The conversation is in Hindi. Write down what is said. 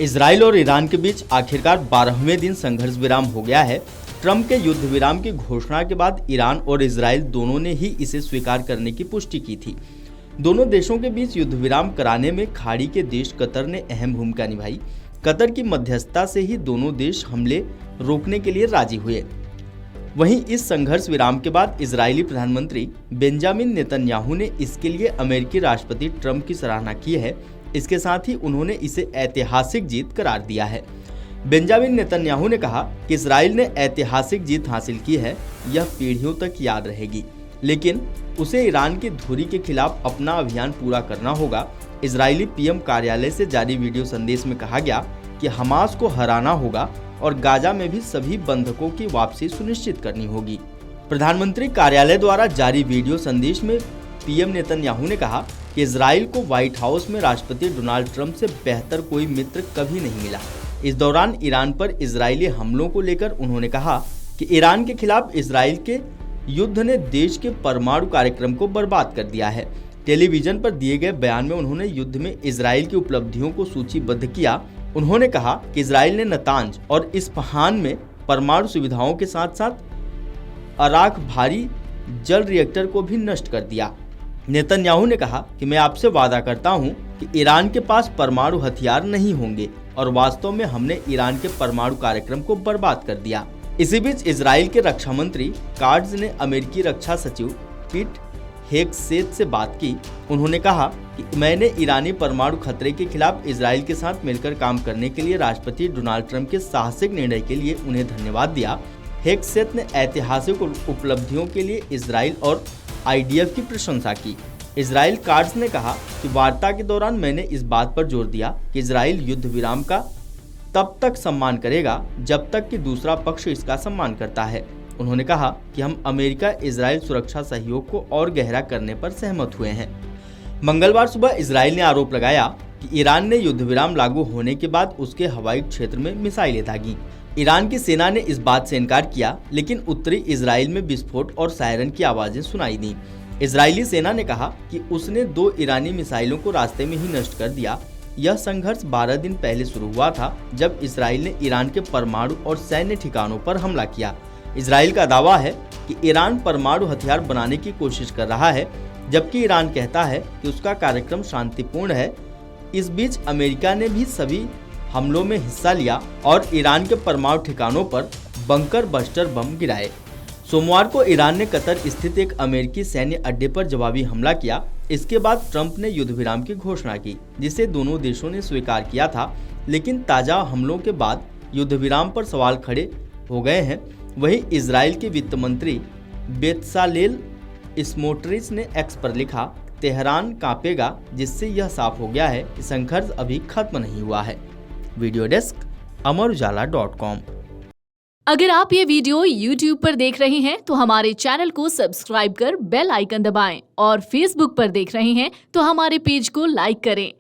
इजराइल और ईरान के बीच आखिरकार 12वें दिन संघर्ष विराम हो गया है। ट्रंप के युद्ध विराम की घोषणा के बाद ईरान और इजराइल दोनों ने ही इसे स्वीकार करने की पुष्टि की थी। दोनों देशों के बीच युद्ध विराम कराने में खाड़ी के देश कतर ने अहम भूमिका निभाई। कतर की मध्यस्थता से ही दोनों देश हमले रोकने के लिए राजी हुए। वहीं इस संघर्ष विराम के बाद इजरायली प्रधानमंत्री बेंजामिन नेतन्याहू ने इसके लिए अमेरिकी राष्ट्रपति ट्रंप की सराहना की है। इसके साथ ही उन्होंने इसे ऐतिहासिक जीत करार दिया है। बेंजामिन नेतन्याहू ने कहा कि इजराइल ने ऐतिहासिक जीत हासिल की है, यह पीढ़ियों तक याद रहेगी, लेकिन उसे ईरान की धुरी के खिलाफ अपना अभियान पूरा करना होगा। इजरायली पीएम कार्यालय से जारी वीडियो संदेश में कहा गया कि हमास को हराना होगा और गाजा में भी सभी बंधकों की वापसी सुनिश्चित करनी होगी। प्रधानमंत्री कार्यालय द्वारा जारी वीडियो संदेश में पीएम नेतन्याहू ने कहा कि इजराइल को व्हाइट हाउस में राष्ट्रपति डोनाल्ड ट्रंप से बेहतर कोई मित्र कभी नहीं मिला। इस दौरान ईरान पर इजरायली हमलों को लेकर उन्होंने कहा कि ईरान के खिलाफ इजराइल के युद्ध ने देश के परमाणु कार्यक्रम को बर्बाद कर दिया है। टेलीविजन पर दिए गए बयान में उन्होंने युद्ध में इजराइल की उपलब्धियों को सूचीबद्ध किया। उन्होंने कहा कि इजराइल ने नतांज और इस्फहान में परमाणु सुविधाओं के साथ साथ अराक भारी जल रिएक्टर को भी नष्ट कर दिया। नेतन्याहू ने कहा कि मैं आपसे वादा करता हूं कि ईरान के पास परमाणु हथियार नहीं होंगे और वास्तव में हमने ईरान के परमाणु कार्यक्रम को बर्बाद कर दिया। इसी बीच इजराइल के रक्षा मंत्री काट्ज ने अमेरिकी रक्षा सचिव पीट हेगसेथ से बात की। उन्होंने कहा कि मैंने ईरानी परमाणु खतरे के खिलाफ इजराइल के साथ मिलकर काम करने के लिए राष्ट्रपति डोनाल्ड ट्रंप के साहसिक निर्णय के लिए उन्हें धन्यवाद दिया। हेगसेथ ने ऐतिहासिक उपलब्धियों के लिए इजराइल और आईडीएफ की प्रशंसा की। इजराइल काट्ज ने कहा कि वार्ता के दौरान मैंने इस बात पर जोर दिया कि इजराइल युद्ध विराम का तब तक सम्मान करेगा जब तक कि दूसरा पक्ष इसका सम्मान करता है। उन्होंने कहा कि हम अमेरिका इजराइल सुरक्षा सहयोग को और गहरा करने पर सहमत हुए हैं। मंगलवार सुबह इजराइल ने आरोप लगाया कि ईरान ने युद्ध विराम लागू होने के बाद उसके हवाई क्षेत्र में मिसाइलें दागी। ईरान की सेना ने इस बात से इनकार किया, लेकिन उत्तरी इजराइल में विस्फोट और सायरन की आवाजें सुनाई दी। इजरायली सेना ने कहा कि उसने 2 ईरानी मिसाइलों को रास्ते में ही नष्ट कर दिया। यह संघर्ष 12 दिन पहले शुरू हुआ था, जब इजराइल ने ईरान के परमाणु और सैन्य ठिकानों पर हमला किया। इजराइल का दावा है कि ईरान परमाणु हथियार बनाने की कोशिश कर रहा है, जबकि ईरान कहता है कि उसका कार्यक्रम शांतिपूर्ण है। इस बीच अमेरिका ने भी सभी हमलों में हिस्सा लिया और ईरान के परमाणु ठिकानों पर बंकर बस्टर बम गिराए। सोमवार को ईरान ने कतर स्थित एक अमेरिकी सैन्य अड्डे पर जवाबी हमला किया। इसके बाद ट्रंप ने युद्ध विराम की घोषणा की, जिसे दोनों देशों ने स्वीकार किया था, लेकिन ताजा हमलों के बाद युद्ध विराम पर सवाल खड़े हो गए हैं। वहीं इजराइल के वित्त मंत्री बेत्सालेल स्मोट्रिच ने एक्स पर लिखा, तेहरान कांपेगा, जिससे यह साफ हो गया है कि संघर्ष अभी खत्म नहीं हुआ है। Video desk अमरउजाला.com। अगर आप ये वीडियो YouTube पर देख रहे हैं तो हमारे चैनल को सब्सक्राइब कर बेल आइकन दबाएं और Facebook पर देख रहे हैं तो हमारे पेज को लाइक करें।